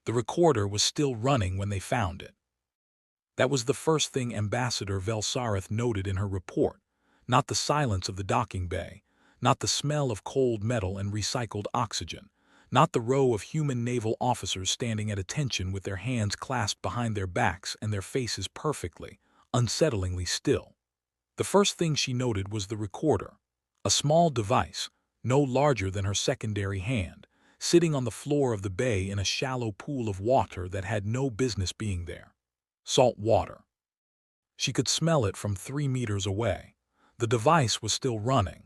The recorder was still running when they found it. That was the first thing Ambassador Velsarith noted in her report, not the silence of the docking bay, not the smell of cold metal and recycled oxygen, not the row of human naval officers standing at attention with their hands clasped behind their backs and their faces perfectly, unsettlingly still. The first thing she noted was the recorder, a small device, no larger than her secondary hand, sitting on the floor of the bay in a shallow pool of water that had no business being there. Salt water. She could smell it from 3 meters away. The device was still running.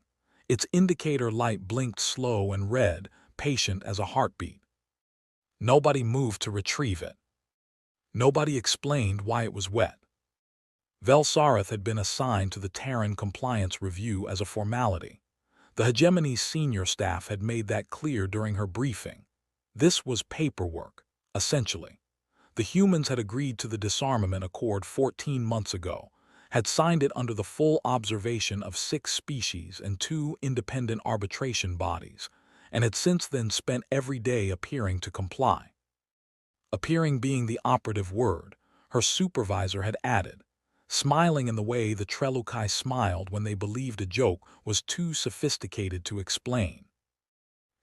Its indicator light blinked slow and red, patient as a heartbeat. Nobody moved to retrieve it. Nobody explained why it was wet. Velsarith had been assigned to the Terran Compliance Review as a formality. The Hegemony's senior staff had made that clear during her briefing. This was paperwork, essentially. The humans had agreed to the disarmament accord 14 months ago, had signed it under the full observation of 6 species and 2 independent arbitration bodies, and had since then spent every day appearing to comply. Appearing being the operative word, her supervisor had added, smiling in the way the Trelukai smiled when they believed a joke was too sophisticated to explain.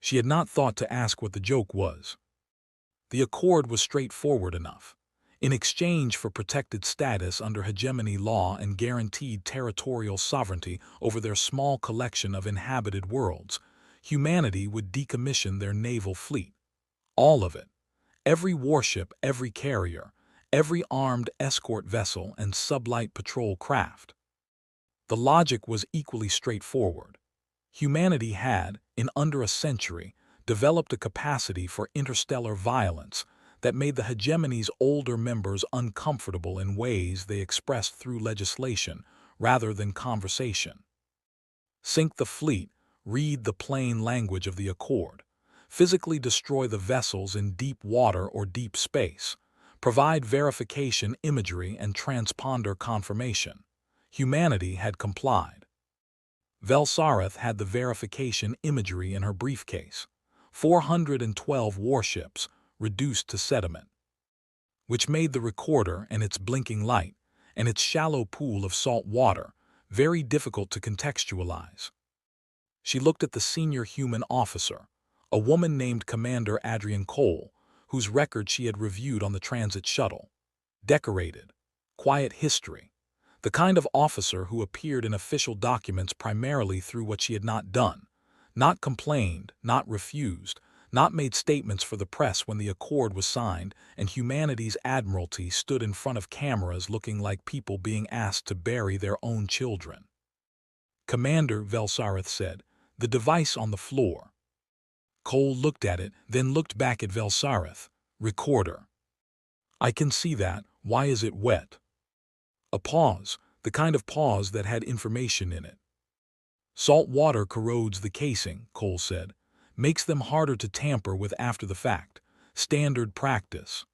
She had not thought to ask what the joke was. The accord was straightforward enough. In exchange for protected status under hegemony law and guaranteed territorial sovereignty over their small collection of inhabited worlds, humanity would decommission their naval fleet. All of it. Every warship, every carrier, every armed escort vessel and sublight patrol craft. The logic was equally straightforward. Humanity had, in under a century, developed a capacity for interstellar violence that made the hegemony's older members uncomfortable in ways they expressed through legislation rather than conversation. Sink the fleet, read the plain language of the accord, physically destroy the vessels in deep water or deep space, provide verification imagery and transponder confirmation. Humanity had complied. Velsarith had the verification imagery in her briefcase. 412 warships, reduced to sediment, which made the recorder and its blinking light and its shallow pool of salt water very difficult to contextualize. She looked at the senior human officer, a woman named Commander Adrian Cole, whose record she had reviewed on the transit shuttle. Decorated, quiet history, the kind of officer who appeared in official documents primarily through what she had not done, not complained, not refused, not made statements for the press when the accord was signed and humanity's admiralty stood in front of cameras looking like people being asked to bury their own children. Commander, Velsarith said, the device on the floor. Cole looked at it, then looked back at Velsarith. Recorder. I can see that. Why is it wet? A pause, the kind of pause that had information in it. Salt water corrodes the casing, Cole said, makes them harder to tamper with after the fact. Standard practice.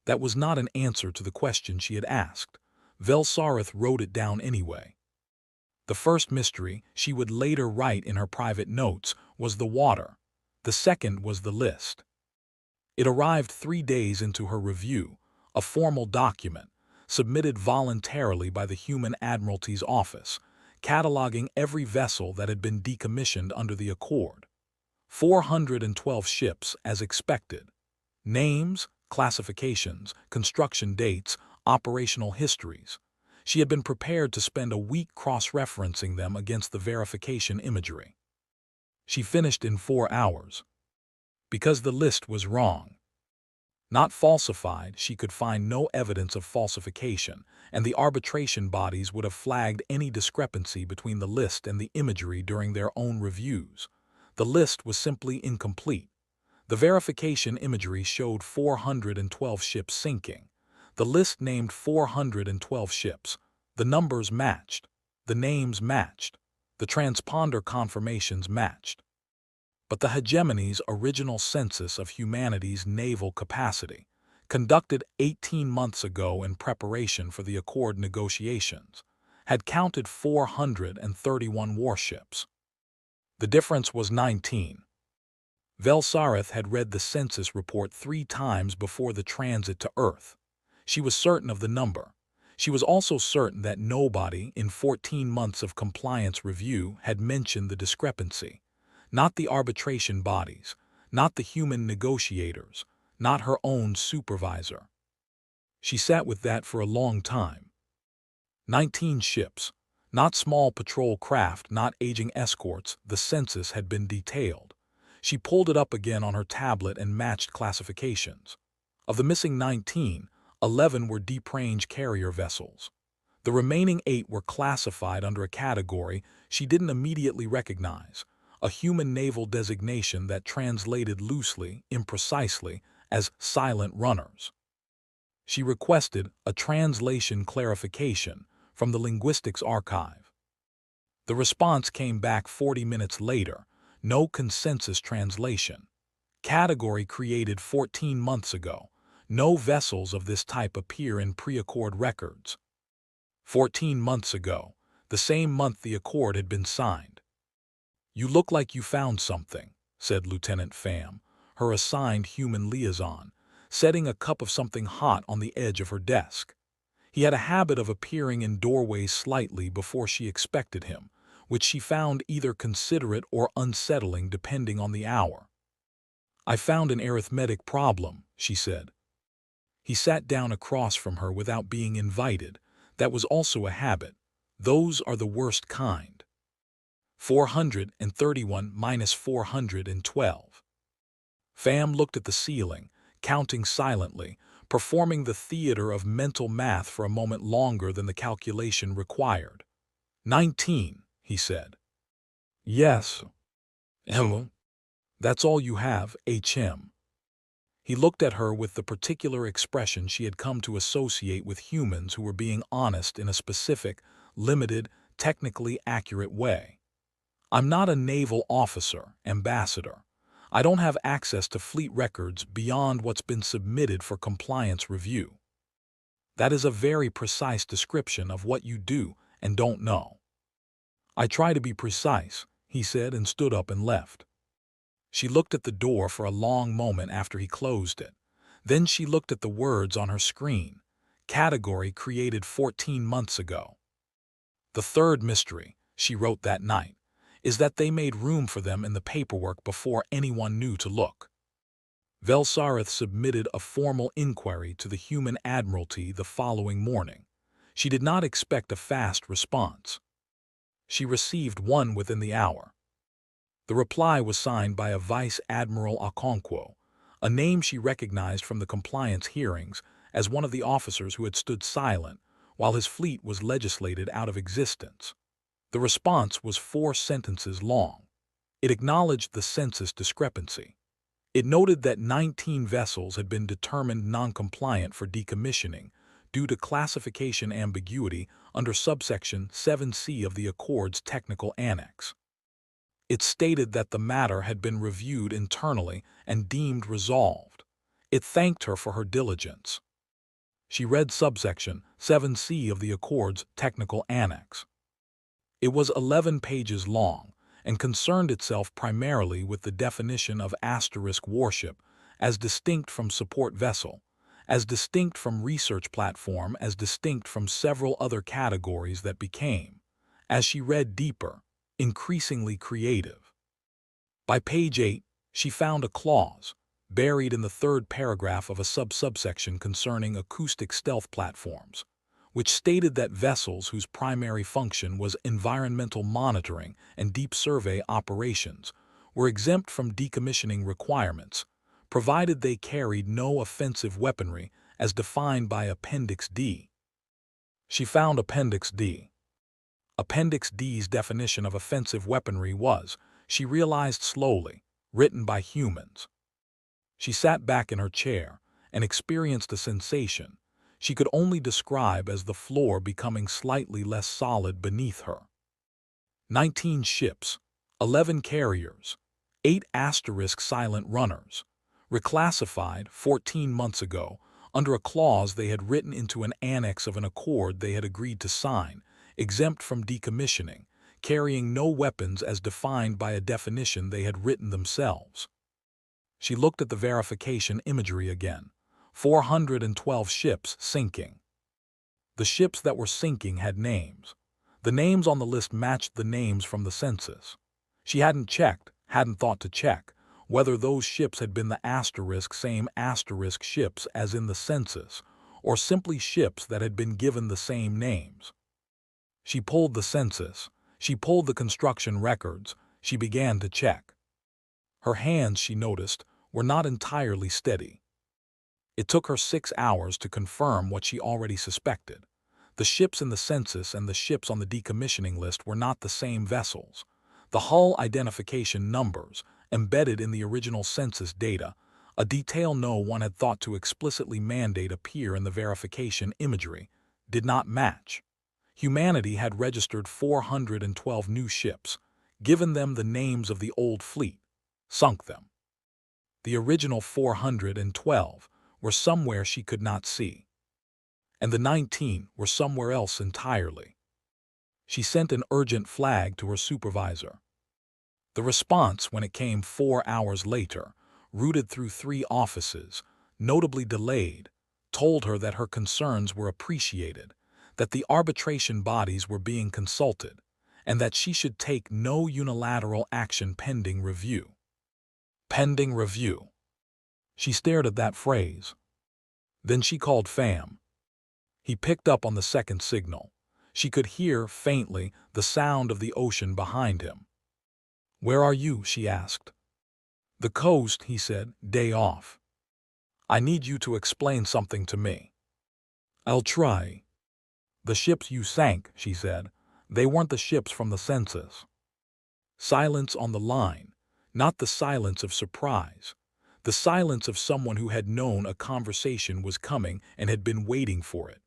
That was not an answer to the question she had asked. Velsarith wrote it down anyway. The first mystery, she would later write in her private notes, was the water. The second was the list. It arrived 3 days into her review, a formal document, submitted voluntarily by the Human Admiralty's office, cataloging every vessel that had been decommissioned under the accord. 412 ships, as expected. Names, classifications, construction dates, operational histories. She had been prepared to spend a week cross-referencing them against the verification imagery. She finished in 4 hours. Because the list was wrong. Not falsified, she could find no evidence of falsification, and the arbitration bodies would have flagged any discrepancy between the list and the imagery during their own reviews. The list was simply incomplete. The verification imagery showed 412 ships sinking. The list named 412 ships. The numbers matched. The names matched. The transponder confirmations matched. But the hegemony's original census of humanity's naval capacity, conducted 18 months ago in preparation for the accord negotiations, had counted 431 warships. The difference was 19. Velsarith had read the census report 3 times before the transit to Earth. She was certain of the number. She was also certain that nobody in 14 months of compliance review had mentioned the discrepancy. Not the arbitration bodies, not the human negotiators, not her own supervisor. She sat with that for a long time. 19 ships, not small patrol craft, not aging escorts, the census had been detailed. She pulled it up again on her tablet and matched classifications. Of the missing 19, 11 were deep-range carrier vessels. The remaining 8 were classified under a category she didn't immediately recognize, a human naval designation that translated loosely, imprecisely, as silent runners. She requested a translation clarification from the linguistics archive. The response came back 40 minutes later. No consensus translation. Category created 14 months ago. No vessels of this type appear in pre-accord records. 14 months ago, the same month the accord had been signed. "You look like you found something," said Lieutenant Pham, her assigned human liaison, setting a cup of something hot on the edge of her desk. He had a habit of appearing in doorways slightly before she expected him, which she found either considerate or unsettling depending on the hour. "I found an arithmetic problem," she said. He sat down across from her without being invited. That was also a habit. Those are the worst kind. 431 minus 412. Pham looked at the ceiling, counting silently, performing the theater of mental math for a moment longer than the calculation required. 19. He said. "Yes." "That's all you have, HM." He looked at her with the particular expression she had come to associate with humans who were being honest in a specific, limited, technically accurate way. "I'm not a naval officer, Ambassador. I don't have access to fleet records beyond what's been submitted for compliance review." "That is a very precise description of what you do and don't know." "I try to be precise," he said, and stood up and left. She looked at the door for a long moment after he closed it. Then she looked at the words on her screen. Category created 14 months ago. "The third mystery," she wrote that night, "is that they made room for them in the paperwork before anyone knew to look." Velsarith submitted a formal inquiry to the Human Admiralty the following morning. She did not expect a fast response. She received one within the hour. The reply was signed by a Vice Admiral Okonkwo, a name she recognized from the compliance hearings as one of the officers who had stood silent while his fleet was legislated out of existence. The response was 4 sentences long. It acknowledged the census discrepancy. It noted that 19 vessels had been determined non-compliant for decommissioning due to classification ambiguity under subsection 7C of the Accord's Technical Annex. It stated that the matter had been reviewed internally and deemed resolved. It thanked her for her diligence. She read subsection 7C of the Accord's Technical Annex. It was 11 pages long and concerned itself primarily with the definition of asterisk warship as distinct from support vessel, as distinct from research platform, as distinct from several other categories that became, as she read deeper, increasingly creative. By page 8, she found a clause, buried in the 3rd paragraph of a subsection concerning acoustic stealth platforms, which stated that vessels whose primary function was environmental monitoring and deep survey operations were exempt from decommissioning requirements, provided they carried no offensive weaponry as defined by Appendix D. She found Appendix D. Appendix D's definition of offensive weaponry was, she realized slowly, written by humans. She sat back in her chair and experienced a sensation she could only describe as the floor becoming slightly less solid beneath her. 19 ships, 11 carriers, 8 asterisk silent runners, reclassified 14 months ago under a clause they had written into an annex of an accord they had agreed to sign, exempt from decommissioning, carrying no weapons as defined by a definition they had written themselves. She looked at the verification imagery again. 412 ships sinking. The ships that were sinking had names. The names on the list matched the names from the census. She hadn't thought to check, whether those ships had been the same asterisk ships as in the census, or simply ships that had been given the same names. She pulled the census. She pulled the construction records. She began to check. Her hands, she noticed, were not entirely steady. It took her 6 hours to confirm what she already suspected. The ships in the census and the ships on the decommissioning list were not the same vessels. The hull identification numbers, embedded in the original census data, a detail no one had thought to explicitly mandate appear in the verification imagery, did not match. Humanity had registered 412 new ships, given them the names of the old fleet, sunk them. The original 412 were somewhere she could not see, and the 19 were somewhere else entirely. She sent an urgent flag to her supervisor. The response, when it came 4 hours later, routed through 3 offices, notably delayed, told her that her concerns were appreciated, that the arbitration bodies were being consulted, and that she should take no unilateral action pending review. Pending review. She stared at that phrase. Then she called Fam. He picked up on the second signal. She could hear, faintly, the sound of the ocean behind him. "Where are you?" she asked. "The coast," he said, "day off. I need you to explain something to me." "I'll try." "The ships you sank," she said, "they weren't the ships from the census." Silence on the line, not the silence of surprise. The silence of someone who had known a conversation was coming and had been waiting for it.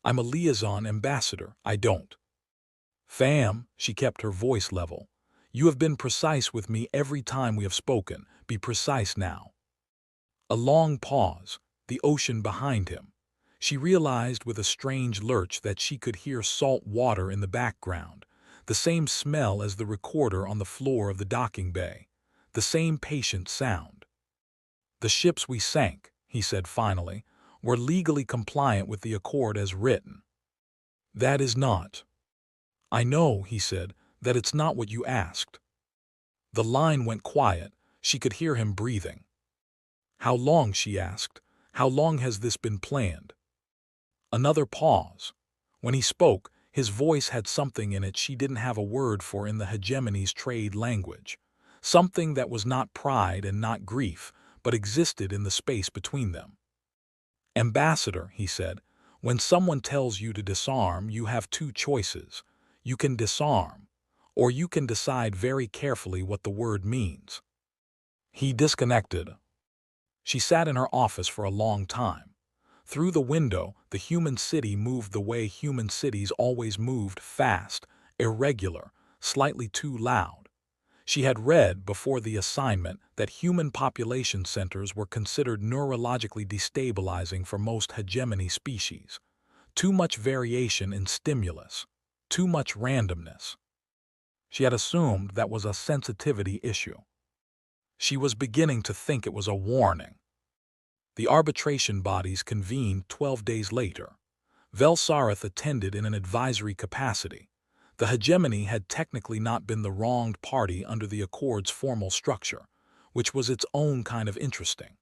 "I'm a liaison ambassador, I don't." "Fam," she kept her voice level, "you have been precise with me every time we have spoken. Be precise now." A long pause, the ocean behind him. She realized with a strange lurch that she could hear salt water in the background, the same smell as the recorder on the floor of the docking bay, the same patient sound. "The ships we sank," he said finally, "were legally compliant with the accord as written." "That is not." "I know," he said, "that it's not what you asked." The line went quiet. She could hear him breathing. "How long?" she asked. "How long has this been planned?" Another pause. When he spoke, his voice had something in it she didn't have a word for in the hegemony's trade language. Something that was not pride and not grief, but existed in the space between them. "Ambassador," he said, "when someone tells you to disarm, you have 2 choices. You can disarm, or you can decide very carefully what the word means." He disconnected. She sat in her office for a long time. Through the window, the human city moved the way human cities always moved, fast, irregular, slightly too loud. She had read, before the assignment, that human population centers were considered neurologically destabilizing for most hegemony species. Too much variation in stimulus. Too much randomness. She had assumed that was a sensitivity issue. She was beginning to think it was a warning. The arbitration bodies convened 12 days later. Velsarith attended in an advisory capacity. The hegemony had technically not been the wronged party under the Accord's formal structure, which was its own kind of interesting.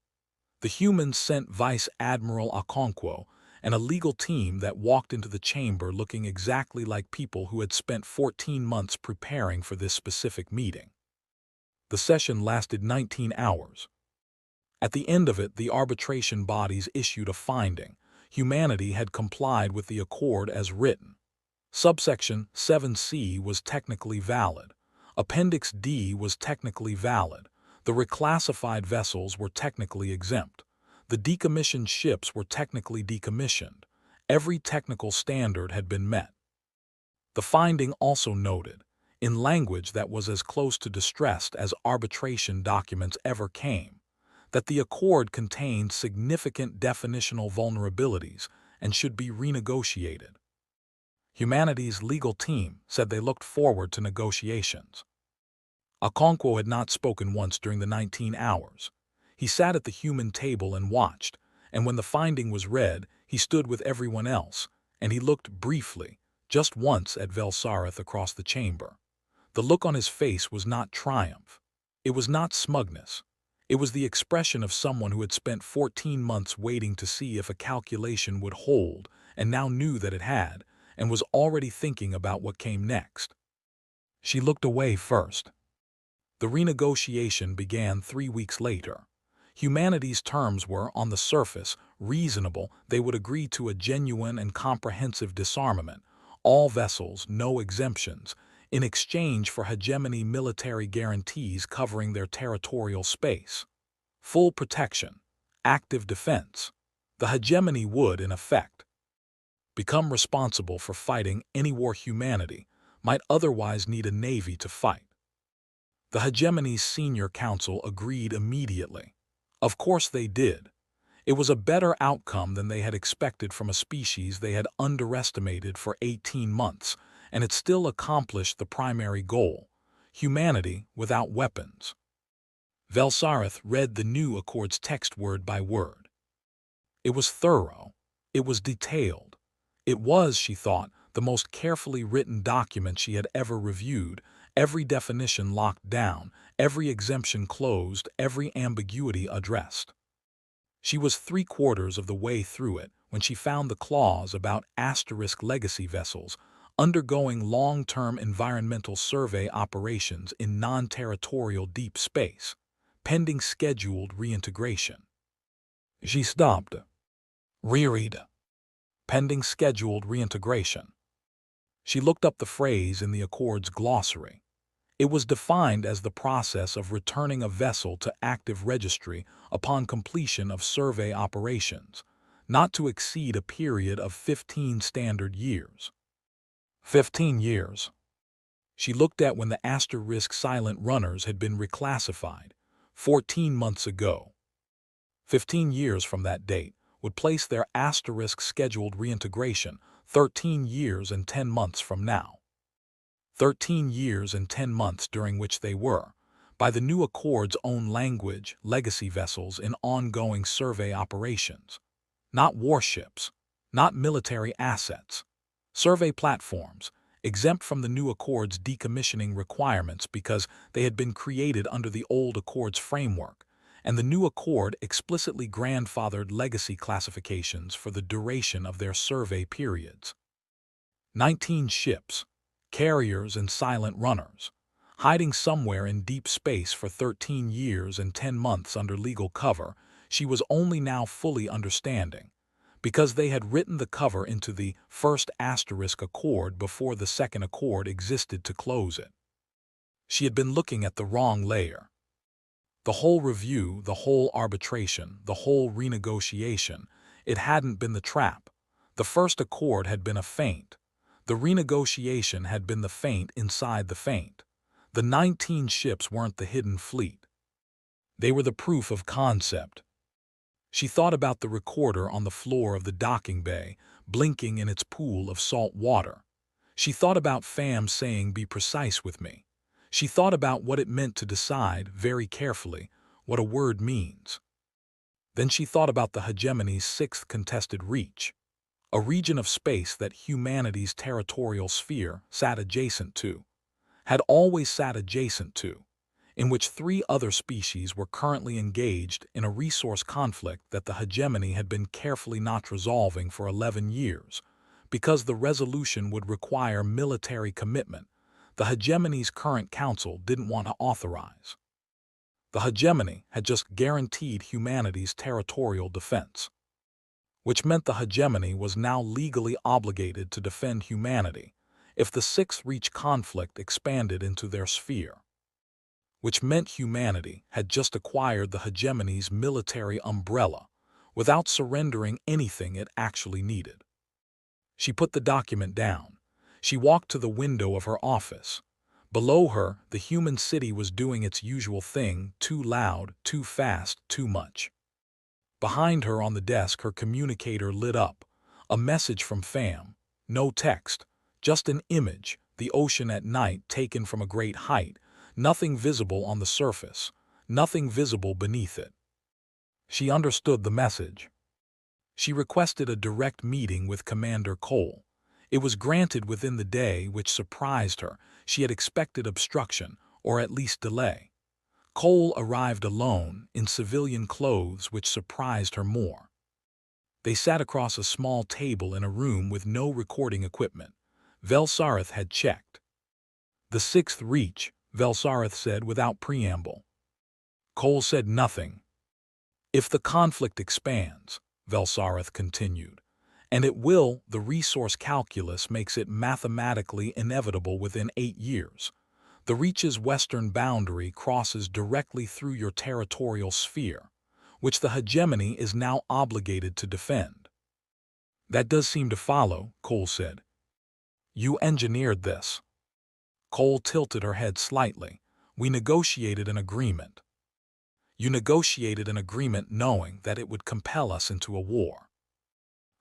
The humans sent Vice Admiral Okonkwo and a legal team that walked into the chamber looking exactly like people who had spent 14 months preparing for this specific meeting. The session lasted 19 hours. At the end of it, the arbitration bodies issued a finding. Humanity had complied with the Accord as written. Subsection 7C was technically valid. Appendix D was technically valid. The reclassified vessels were technically exempt. The decommissioned ships were technically decommissioned. Every technical standard had been met. The finding also noted, in language that was as close to distressed as arbitration documents ever came, that the Accord contained significant definitional vulnerabilities and should be renegotiated. Humanity's legal team said they looked forward to negotiations. Okonkwo had not spoken once during the 19 hours. He sat at the human table and watched, and when the finding was read, he stood with everyone else, and he looked briefly, just once at Velsarith across the chamber. The look on his face was not triumph. It was not smugness. It was the expression of someone who had spent 14 months waiting to see if a calculation would hold, and now knew that it had, and was already thinking about what came next. She looked away first. The renegotiation began 3 weeks later. Humanity's terms were, on the surface, reasonable. They would agree to a genuine and comprehensive disarmament, all vessels, no exemptions, in exchange for hegemony military guarantees covering their territorial space. Full protection, active defense. The hegemony would, in effect, become responsible for fighting any war humanity might otherwise need a navy to fight. The hegemony's senior council agreed immediately. Of course they did. It was a better outcome than they had expected from a species they had underestimated for 18 months, and it still accomplished the primary goal: humanity without weapons. Velsarith read the new accord's text word by word. It was thorough. It was detailed. It was, she thought, the most carefully written document she had ever reviewed, every definition locked down, every exemption closed, every ambiguity addressed. She was 3/4 of the way through it when she found the clause about asterisk legacy vessels undergoing long-term environmental survey operations in non-territorial deep space, pending scheduled reintegration. She stopped. Reread. Pending scheduled reintegration. She looked up the phrase in the Accord's glossary. It was defined as the process of returning a vessel to active registry upon completion of survey operations, not to exceed a period of 15 standard years. 15 years. She looked at when the asterisk silent runners had been reclassified, 14 months ago. 15 years from that date would place their asterisk scheduled reintegration 13 years and 10 months from now. 13 years and 10 months during which they were, by the new Accord's own language, legacy vessels in ongoing survey operations. Not warships, not military assets. Survey platforms, exempt from the new Accord's decommissioning requirements because they had been created under the old Accord's framework, and the new Accord explicitly grandfathered legacy classifications for the duration of their survey periods. 19 ships, carriers and silent runners, hiding somewhere in deep space for 13 years and 10 months under legal cover, she was only now fully understanding, because they had written the cover into the first asterisk Accord before the second Accord existed to close it. She had been looking at the wrong layer. The whole review, the whole arbitration, the whole renegotiation, it hadn't been the trap. The first Accord had been a feint. The renegotiation had been the feint inside the feint. The 19 ships weren't the hidden fleet. They were the proof of concept. She thought about the recorder on the floor of the docking bay, blinking in its pool of salt water. She thought about Pham saying, "Be precise with me." She thought about what it meant to decide, very carefully, what a word means. Then she thought about the hegemony's sixth contested reach, a region of space that humanity's territorial sphere sat adjacent to, had always sat adjacent to, in which 3 other species were currently engaged in a resource conflict that the hegemony had been carefully not resolving for 11 years, because the resolution would require military commitment the hegemony's current council didn't want to authorize. The hegemony had just guaranteed humanity's territorial defense, which meant the hegemony was now legally obligated to defend humanity if the Sixth Reach conflict expanded into their sphere, which meant humanity had just acquired the hegemony's military umbrella without surrendering anything it actually needed. She put the document down. She walked to the window of her office. Below her, the human city was doing its usual thing, too loud, too fast, too much. Behind her on the desk, her communicator lit up. A message from Pham. No text, just an image, the ocean at night taken from a great height, Nothing visible on the surface, nothing visible beneath it. She understood the message. She requested a direct meeting with Commander Cole. It was granted within the day, which surprised her. She had expected obstruction, or at least delay. Cole arrived alone, in civilian clothes, which surprised her more. They sat across a small table in a room with no recording equipment. Velsarith had checked. "The sixth reach," Velsarith said without preamble. Cole said nothing. "If the conflict expands," Velsarith continued, "and it will, the resource calculus makes it mathematically inevitable within 8 years. The Reach's western boundary crosses directly through your territorial sphere, which the hegemony is now obligated to defend." "That does seem to follow," Cole said. "You engineered this." Cole tilted her head slightly. "We negotiated an agreement." "You negotiated an agreement knowing that it would compel us into a war."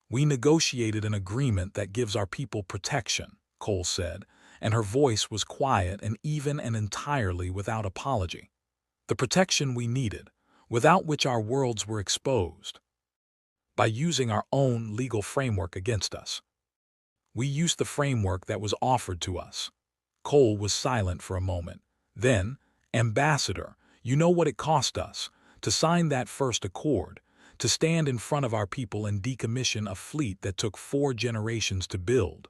"We negotiated an agreement that gives our people protection," Cole said, and her voice was quiet and even and entirely without apology. "The protection we needed, without which our worlds were exposed. By using our own legal framework against us. We used the framework that was offered to us." Cole was silent for a moment. Then, "Ambassador, you know what it cost us to sign that first accord, to stand in front of our people and decommission a fleet that took 4 generations to build."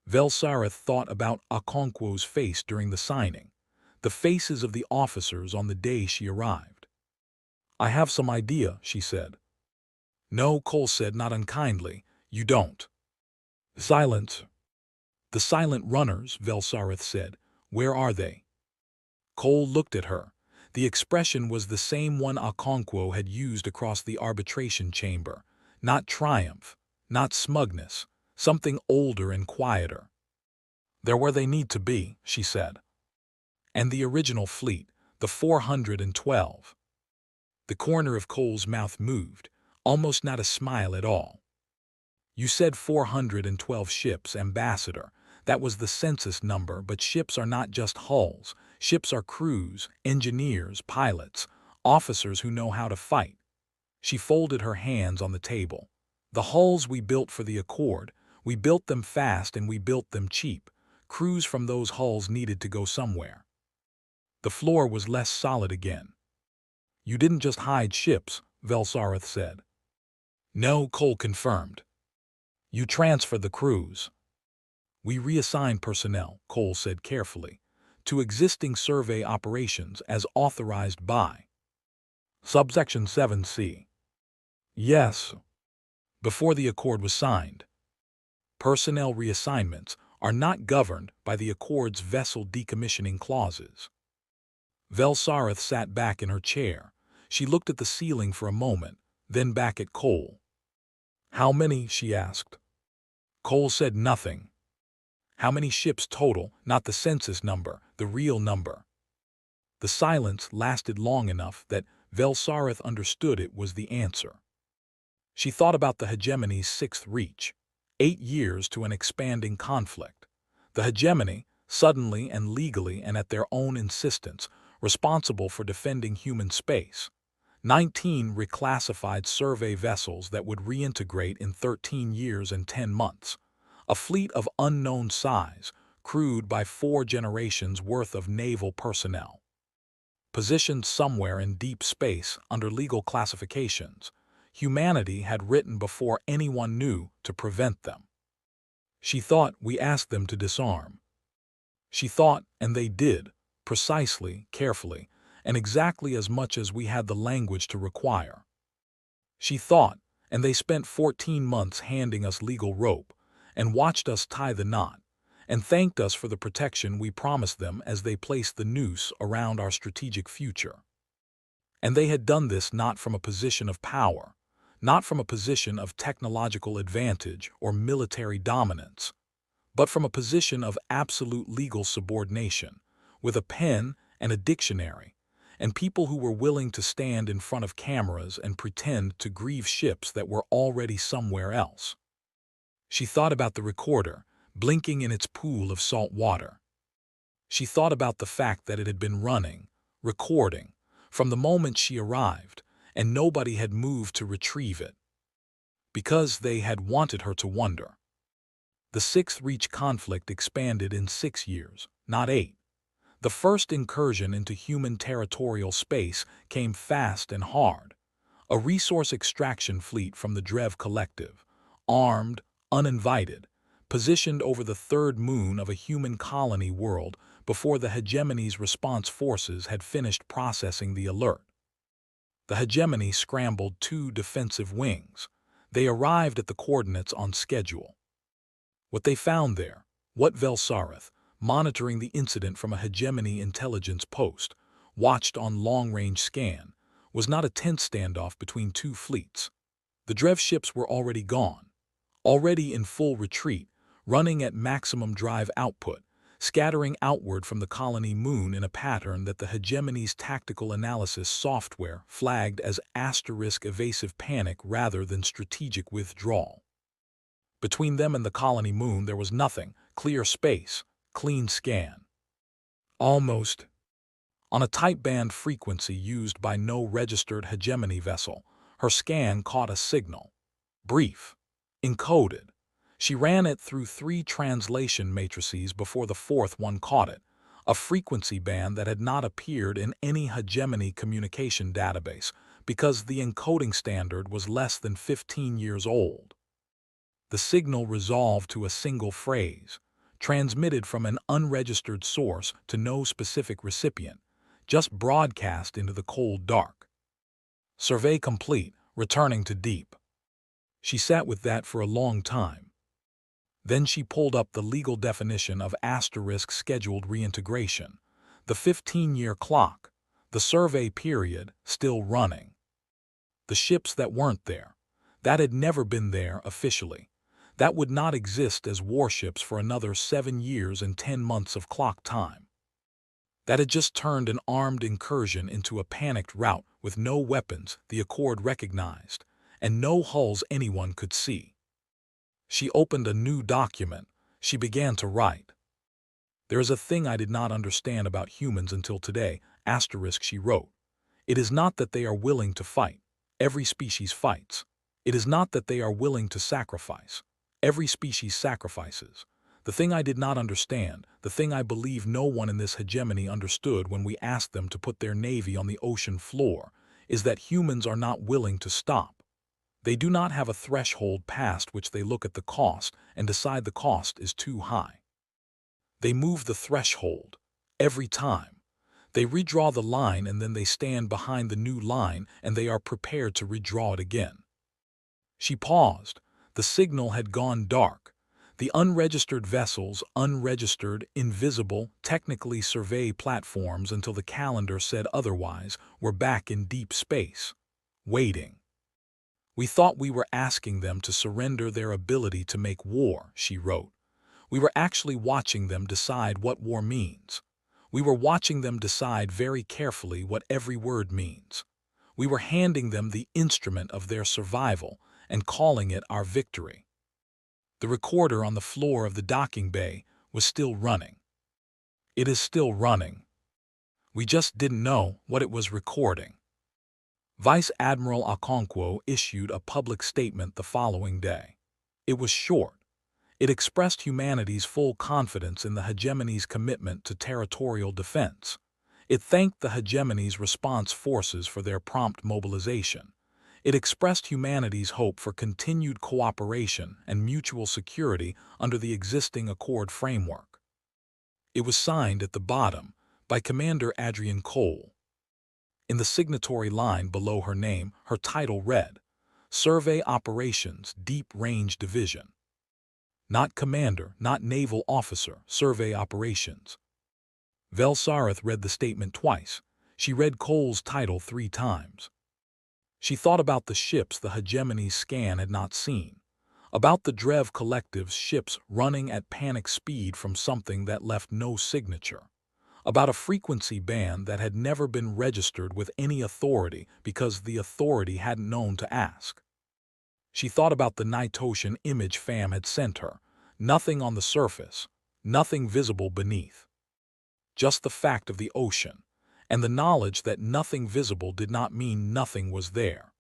Velsarith thought about Okonkwo's face during the signing, the faces of the officers on the day she arrived. "I have some idea," she said. "No," Cole said, not unkindly, "you don't." "Silence." "The silent runners," Velsarith said. "Where are they?" Cole looked at her. The expression was the same one Okonkwo had used across the arbitration chamber. Not triumph, not smugness, something older and quieter. "They're where they need to be," she said. "And the original fleet, the 412. The corner of Cole's mouth moved, almost not a smile at all. "You said 412 ships, Ambassador. That was the census number, but ships are not just hulls. Ships are crews, engineers, pilots, officers who know how to fight." She folded her hands on the table. "The hulls we built for the Accord, we built them fast and we built them cheap. Crews from those hulls needed to go somewhere." The floor was less solid again. "You didn't just hide ships," Velsarith said. "No," Cole confirmed. "You transferred the crews." "We reassigned personnel," Cole said carefully, "to existing survey operations as authorized by Subsection 7C. Yes. Before the Accord was signed. Personnel reassignments are not governed by the Accord's vessel decommissioning clauses." Velsarith sat back in her chair. She looked at the ceiling for a moment, then back at Cole. "How many?" she asked. Cole said nothing. "How many ships total, not the census number, the real number?" The silence lasted long enough that Velsarith understood it was the answer. She thought about the hegemony's 6th reach, 8 years to an expanding conflict. The hegemony, suddenly and legally and at their own insistence, responsible for defending human space. 19 reclassified survey vessels that would reintegrate in 13 years and 10 months. A fleet of unknown size, crewed by 4 generations worth of naval personnel. Positioned somewhere in deep space under legal classifications, humanity had written before anyone knew to prevent them. She thought we asked them to disarm. She thought, and they did, precisely, carefully, and exactly as much as we had the language to require. She thought, and they spent 14 months handing us legal rope, and watched us tie the knot, and thanked us for the protection we promised them as they placed the noose around our strategic future. And they had done this not from a position of power, not from a position of technological advantage or military dominance, but from a position of absolute legal subordination, with a pen and a dictionary, and people who were willing to stand in front of cameras and pretend to grieve ships that were already somewhere else. She thought about the recorder, blinking in its pool of salt water. She thought about the fact that it had been running, recording, from the moment she arrived, and nobody had moved to retrieve it. Because they had wanted her to wonder. The Sixth Reach conflict expanded in 6 years, not 8. The first incursion into human territorial space came fast and hard. A resource extraction fleet from the Drev Collective, armed, uninvited, positioned over the third moon of a human colony world before the hegemony's response forces had finished processing the alert. The hegemony scrambled 2 defensive wings. They arrived at the coordinates on schedule. What they found there, what Velsarith, monitoring the incident from a hegemony intelligence post, watched on long-range scan, was not a tense standoff between 2 fleets. The Drev ships were already gone, already in full retreat, running at maximum drive output, scattering outward from the colony moon in a pattern that the hegemony's tactical analysis software flagged as *evasive panic rather than strategic withdrawal. Between them and the colony moon there was nothing, clear space, clean scan. Almost. On a tight band frequency used by no registered hegemony vessel, her scan caught a signal. Brief. Encoded. She ran it through 3 translation matrices before the 4th one caught it, a frequency band that had not appeared in any hegemony communication database because the encoding standard was less than 15 years old. The signal resolved to a single phrase, transmitted from an unregistered source to no specific recipient, just broadcast into the cold dark. Survey complete, returning to deep. She sat with that for a long time. Then she pulled up the legal definition of *scheduled reintegration, the 15-year clock, the survey period still running. The ships that weren't there, that had never been there officially, that would not exist as warships for another 7 years and 10 months of clock time. That had just turned an armed incursion into a panicked rout with no weapons the Accord recognized, and no hulls anyone could see. She opened a new document. She began to write. There is a thing I did not understand about humans until today, she wrote. It is not that they are willing to fight. Every species fights. It is not that they are willing to sacrifice. Every species sacrifices. The thing I did not understand, the thing I believe no one in this hegemony understood when we asked them to put their navy on the ocean floor, is that humans are not willing to stop. They do not have a threshold past which they look at the cost and decide the cost is too high. They move the threshold every time. They redraw the line and then they stand behind the new line and they are prepared to redraw it again. She paused. The signal had gone dark. The unregistered vessels, unregistered, invisible, technically survey platforms until the calendar said otherwise, were back in deep space, waiting. We thought we were asking them to surrender their ability to make war, she wrote. We were actually watching them decide what war means. We were watching them decide very carefully what every word means. We were handing them the instrument of their survival and calling it our victory. The recorder on the floor of the docking bay was still running. It is still running. We just didn't know what it was recording. Vice Admiral Okonkwo issued a public statement the following day. It was short. It expressed humanity's full confidence in the hegemony's commitment to territorial defense. It thanked the hegemony's response forces for their prompt mobilization. It expressed humanity's hope for continued cooperation and mutual security under the existing Accord framework. It was signed at the bottom by Commander Adrian Cole. In the signatory line below her name, her title read, Survey Operations Deep Range Division. Not Commander, not Naval Officer, Survey Operations. Velsarith read the statement twice. She read Cole's title 3 times. She thought about the ships the hegemony's scan had not seen, about the Drev Collective's ships running at panic speed from something that left no signature, about a frequency band that had never been registered with any authority because the authority hadn't known to ask. She thought about the Nitoshan image Fam had sent her, nothing on the surface, nothing visible beneath. just the fact of the ocean, and the knowledge that nothing visible did not mean nothing was there.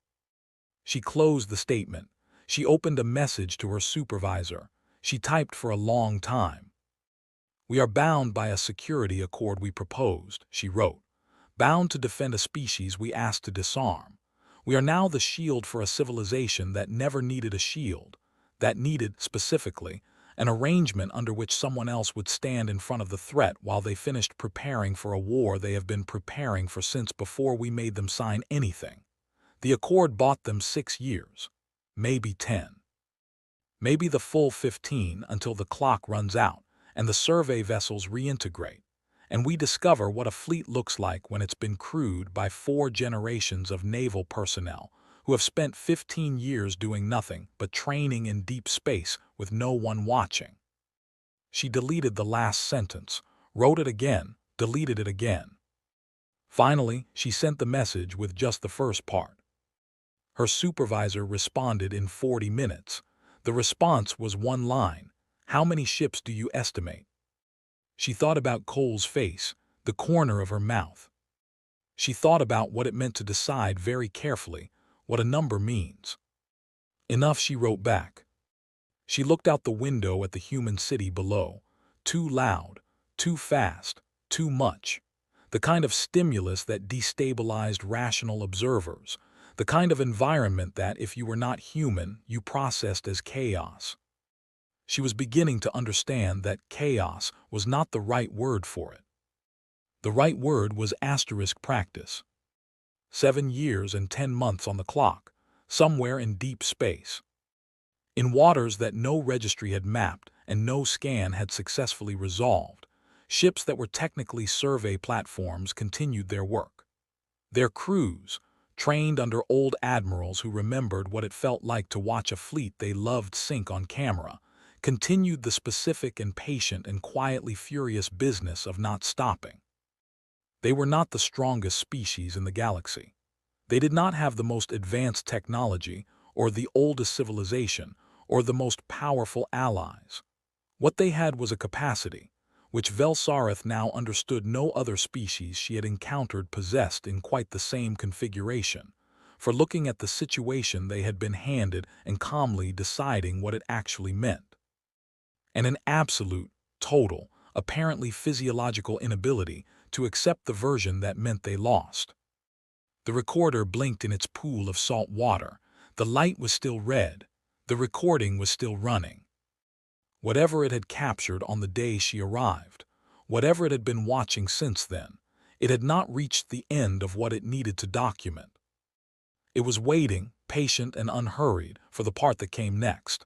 She closed the statement. She opened a message to her supervisor. She typed for a long time. "We are bound by a security accord we proposed," she wrote. "Bound to defend a species we asked to disarm. We are now the shield for a civilization that never needed a shield, that needed, specifically, an arrangement under which someone else would stand in front of the threat while they finished preparing for a war they have been preparing for since before we made them sign anything. The accord bought them 6 years, maybe 10. Maybe the full 15 until the clock runs out and the survey vessels reintegrate, and we discover what a fleet looks like when it's been crewed by 4 generations of naval personnel who have spent 15 years doing nothing but training in deep space with no one watching." She deleted the last sentence, wrote it again, deleted it again. Finally, she sent the message with just the first part. Her supervisor responded in 40 minutes. The response was one line: "How many ships do you estimate?" She thought about Cole's face, the corner of her mouth. She thought about what it meant to decide very carefully what a number means. "Enough," she wrote back. She looked out the window at the human city below. Too loud, too fast, too much. The kind of stimulus that destabilized rational observers. The kind of environment that, if you were not human, you processed as chaos. She was beginning to understand that chaos was not the right word for it. The right word was asterisk practice. 7 years and 10 months on the clock, somewhere in deep space. In waters that no registry had mapped and no scan had successfully resolved, ships that were technically survey platforms continued their work. Their crews, trained under old admirals who remembered what it felt like to watch a fleet they loved sink on camera, continued the specific and patient and quietly furious business of not stopping. They were not the strongest species in the galaxy. They did not have the most advanced technology or the oldest civilization or the most powerful allies. What they had was a capacity, which Velsarith now understood no other species she had encountered possessed in quite the same configuration, for looking at the situation they had been handed and calmly deciding what it actually meant. And an absolute, total, apparently physiological inability to accept the version that meant they lost. The recorder blinked in its pool of salt water. The light was still red. The recording was still running. Whatever it had captured on the day she arrived, whatever it had been watching since then, it had not reached the end of what it needed to document. It was waiting, patient and unhurried, for the part that came next.